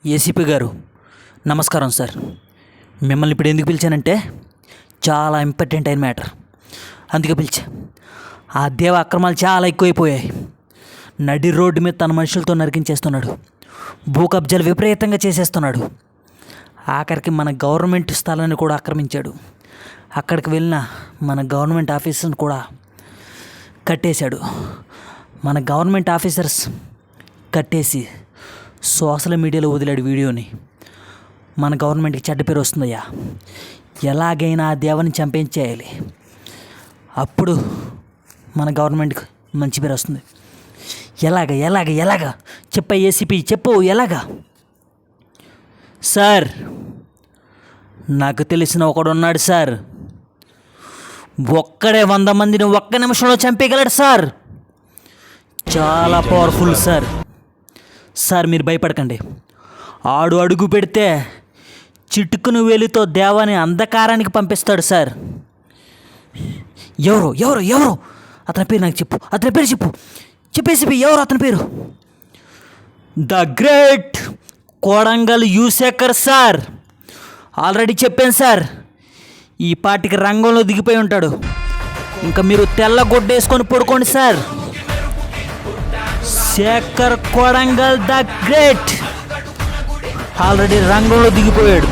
ACP గారు నమస్కారం sir. మిమ్మల్ని ఇప్పుడు ఎందుకు పిలిచానంటే చాలా ఇంపార్టెంట్ అయిన మ్యాటర్, అందుకే పిలిచా. ఆ దేవ అక్రమాలు చాలా ఎక్కువైపోయాయి. నడి రోడ్డు మీద తన మనుషులతో నరికించేస్తున్నాడు, భూ కబ్జాలు విపరీతంగా చేసేస్తున్నాడు. ఆఖరికి మన గవర్నమెంట్ స్థలాన్ని కూడా ఆక్రమించాడు. అక్కడికి వెళ్ళిన మన గవర్నమెంట్ ఆఫీసర్ని కూడా కట్టేశాడు. మన గవర్నమెంట్ ఆఫీసర్స్ కట్టేసి సోషల్ మీడియాలో వదిలాడు వీడియోని. మన గవర్నమెంట్కి చెడ్డ పేరు వస్తుందయ్యా. ఎలాగైనా ఆ దేవని చంపేయాలి, అప్పుడు మన గవర్నమెంట్కి మంచి పేరు వస్తుంది. ఎలాగా చెప్ప ఏసీపీ చెప్పు, ఎలాగా? సార్, నాకు తెలిసిన ఒకడున్నాడు సార్. ఒక్కడే 100 మందిని ఒక్క నిమిషంలో చంపేయగలడు సార్. చాలా పవర్ఫుల్ సార్. సార్ మీరు భయపడకండి. ఆడు అడుగు పెడితే చిటుకును వేలితో దేవాని అంధకారానికి పంపిస్తాడు సార్. ఎవరు అతని పేరు నాకు చెప్పు. అతని పేరు చెప్పేసి ఎవరు అతని పేరు? ద గ్రేట్ కొడంగల్ యూశేఖర్ సార్. ఆల్రెడీ చెప్పాను సార్, ఈ పాటికి రంగంలో దిగిపోయి ఉంటాడు. ఇంకా మీరు తెల్ల గుడ్డేసుకొని పడుకోండి sir. Shekhar Kodangal the great already రంగంలో దిగిపోయాడు.